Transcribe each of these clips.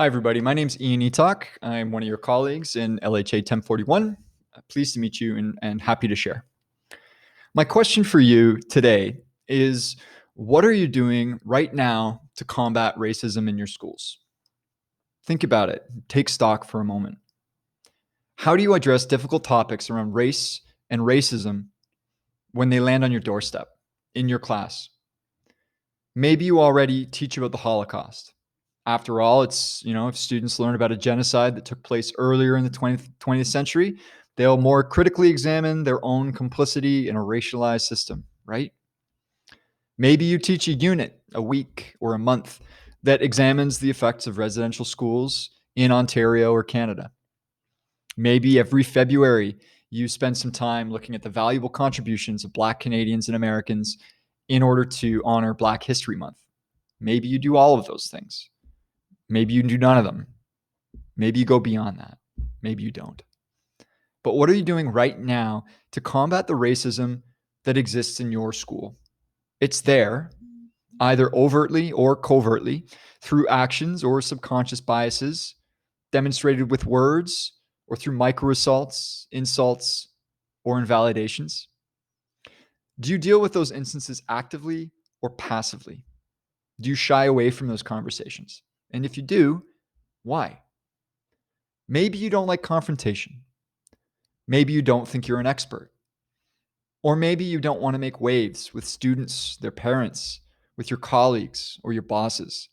Hi, everybody. My name's Eatock. I'm one of your colleagues in LHA 1041. Pleased to meet you and happy to share. My question for you today is, what are you doing right now to combat racism in your schools? Think about it. Take stock for a moment. How do you address difficult topics around race and racism when they land on your doorstep, in your class? Maybe you already teach about the Holocaust. After all, it's, if students learn about a genocide that took place earlier in the 20th century, they'll more critically examine their own complicity in a racialized system, right? Maybe you teach a unit, a week, or a month that examines the effects of residential schools in Ontario or Canada. Maybe every February, you spend some time looking at the valuable contributions of Black Canadians and Americans in order to honor Black History Month. Maybe you do all of those things. Maybe you do none of them. Maybe you go beyond that. Maybe you don't. But what are you doing right now to combat the racism that exists in your school? It's there, either overtly or covertly, through actions or subconscious biases, demonstrated with words or through micro assaults, insults, or invalidations. Do you deal with those instances actively or passively? Do you shy away from those conversations? And if you do, why? Maybe you don't like confrontation. Maybe you don't think you're an expert. Or maybe you don't want to make waves with students, their parents, with your colleagues, or your bosses.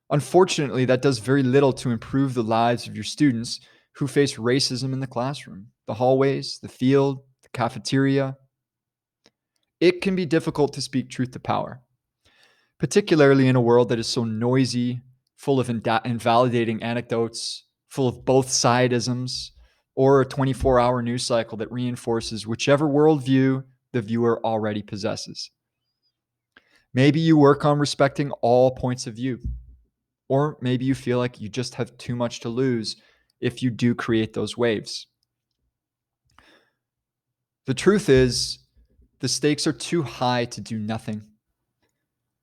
Unfortunately, that does very little to improve the lives of your students who face racism in the classroom, the hallways, the field, the cafeteria. It can be difficult to speak truth to power, particularly in a world that is so noisy, full of invalidating anecdotes, full of both sidisms, or a 24-hour news cycle that reinforces whichever worldview the viewer already possesses. Maybe you work on respecting all points of view, or maybe you feel like you just have too much to lose if you do create those waves. The truth is, the stakes are too high to do nothing.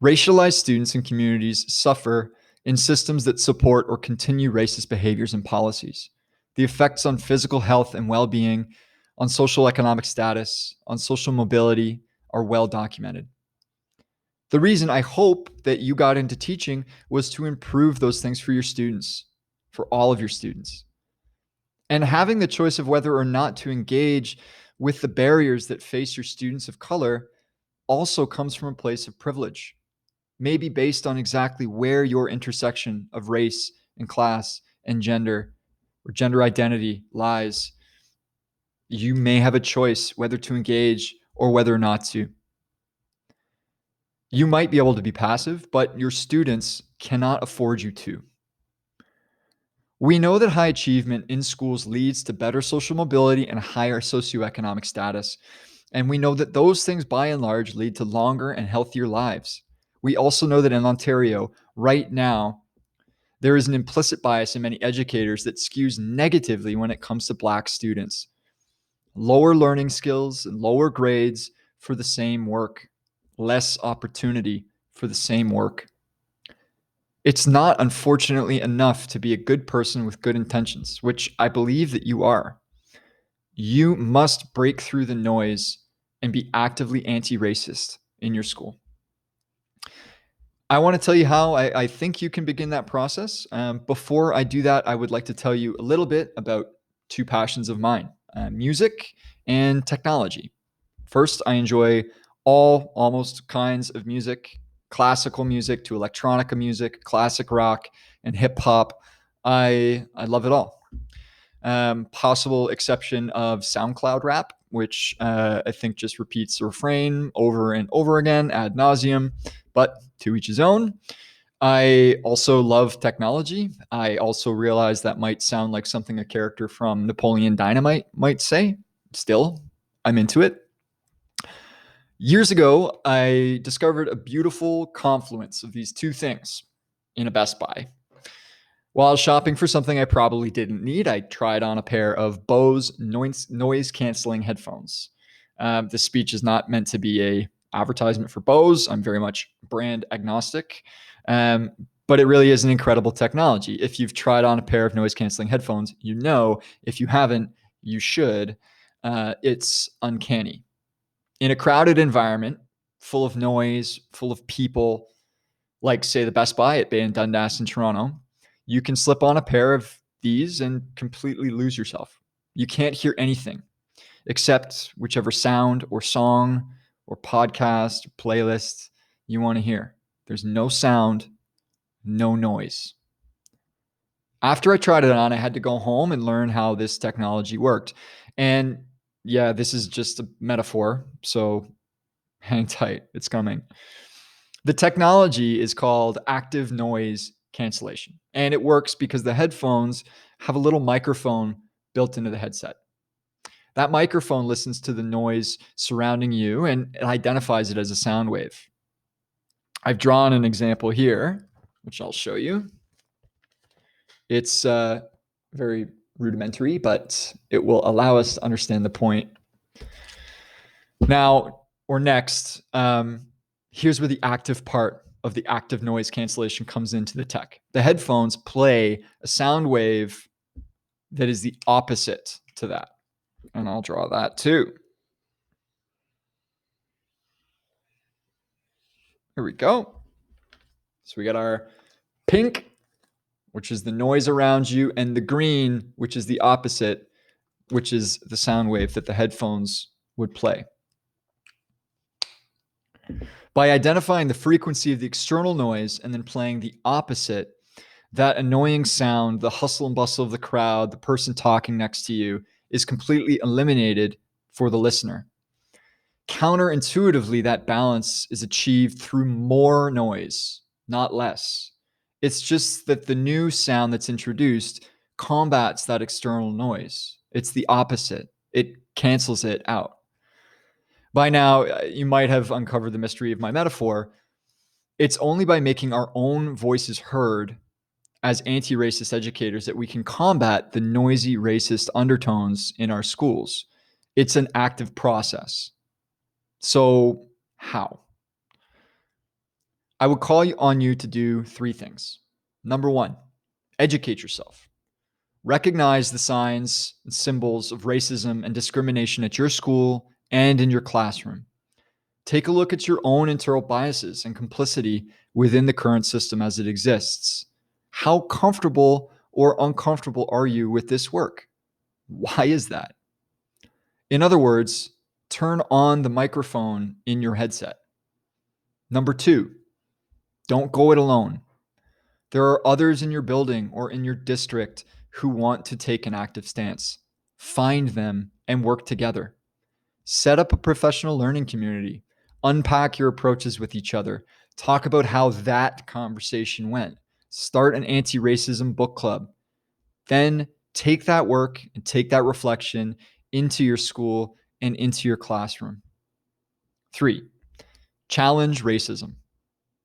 Racialized students and communities suffer in systems that support or continue racist behaviors and policies. The effects on physical health and well-being, on social economic status, on social mobility are well documented. The reason I hope that you got into teaching was to improve those things for your students, for all of your students. And having the choice of whether or not to engage with the barriers that face your students of color also comes from a place of privilege, maybe based on exactly where your intersection of race and class and gender or gender identity lies. You may have a choice whether to engage or whether or not to. You might be able to be passive, but your students cannot afford you to. We know that high achievement in schools leads to better social mobility and higher socioeconomic status. And we know that those things, by and large, lead to longer and healthier lives. We also know that in Ontario, right now, there is an implicit bias in many educators that skews negatively when it comes to Black students. Lower learning skills and lower grades for the same work, less opportunity for the same work. It's not, unfortunately, enough to be a good person with good intentions, which I believe that you are. You must break through the noise and be actively anti-racist in your school. I want to tell you how I think you can begin that process. Before I do that, I would like to tell you a little bit about two passions of mine, music and technology. First, I enjoy almost kinds of music, classical music to electronica music, classic rock, and hip hop. I love it all. Possible exception of SoundCloud rap, which I think just repeats the refrain over and over again ad nauseum, but to each his own. I also love technology. I also realize that might sound like something a character from Napoleon Dynamite might say. Still, I'm into it. Years ago, I discovered a beautiful confluence of these two things in a Best Buy. While shopping for something I probably didn't need, I tried on a pair of Bose noise-canceling headphones. This speech is not meant to be a advertisement for Bose. I'm very much brand agnostic. But it really is an incredible technology. If you've tried on a pair of noise canceling headphones, you know. If you haven't, you should. It's uncanny. In a crowded environment, full of noise, full of people, like say the Best Buy at Bay and Dundas in Toronto, you can slip on a pair of these and completely lose yourself. You can't hear anything except whichever sound or song or podcast or playlist you want to hear. There's no sound, no noise. After I tried it on, I had to go home and learn how this technology worked. And yeah, this is just a metaphor, so hang tight, it's coming. The technology is called active noise cancellation, and it works because the headphones have a little microphone built into the headset. That microphone listens to the noise surrounding you and it identifies it as a sound wave. I've drawn an example here, which I'll show you. It's very rudimentary, but it will allow us to understand the point. Now, or next, here's where the active part of the active noise cancellation comes into the tech. The headphones play a sound wave that is the opposite to that. And I'll draw that too. Here we go. So we got our pink, which is the noise around you, and the green, which is the opposite, which is the sound wave that the headphones would play. By identifying the frequency of the external noise and then playing the opposite, that annoying sound, the hustle and bustle of the crowd, the person talking next to you, is completely eliminated for the listener. Counterintuitively, that balance is achieved through more noise, not less. It's just that the new sound that's introduced combats that external noise. It's the opposite. It cancels it out. By now, you might have uncovered the mystery of my metaphor. It's only by making our own voices heard as anti-racist educators that we can combat the noisy racist undertones in our schools. It's an active process. So how? I would call on you to do 3 things. Number 1, educate yourself. Recognize the signs and symbols of racism and discrimination at your school and in your classroom. Take a look at your own internal biases and complicity within the current system as it exists. How comfortable or uncomfortable are you with this work? Why is that? In other words, turn on the microphone in your headset. Number 2, don't go it alone. There are others in your building or in your district who want to take an active stance. Find them and work together. Set up a professional learning community. Unpack your approaches with each other. Talk about how that conversation went. Start an anti-racism book club. Then take that work and take that reflection into your school and into your classroom. 3, challenge racism.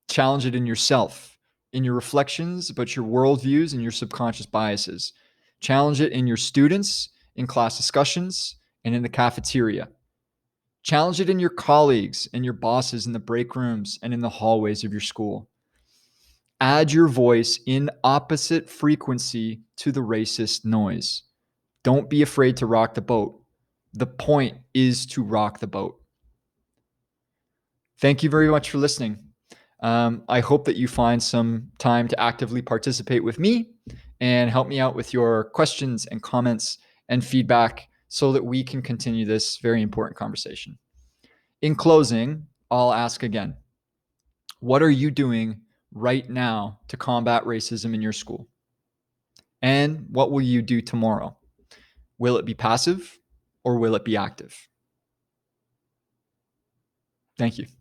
Challenge it in yourself, in your reflections about your worldviews and your subconscious biases. Challenge it in your students, in class discussions, and in the cafeteria. Challenge it in your colleagues and your bosses in the break rooms and in the hallways of your school. Add your voice in opposite frequency to the racist noise. Don't be afraid to rock the boat. The point is to rock the boat. Thank you very much for listening. I hope that you find some time to actively participate with me and help me out with your questions and comments and feedback so that we can continue this very important conversation. In closing, I'll ask again, what are you doing right now to combat racism in your school? And what will you do tomorrow? Will it be passive or will it be active? Thank you.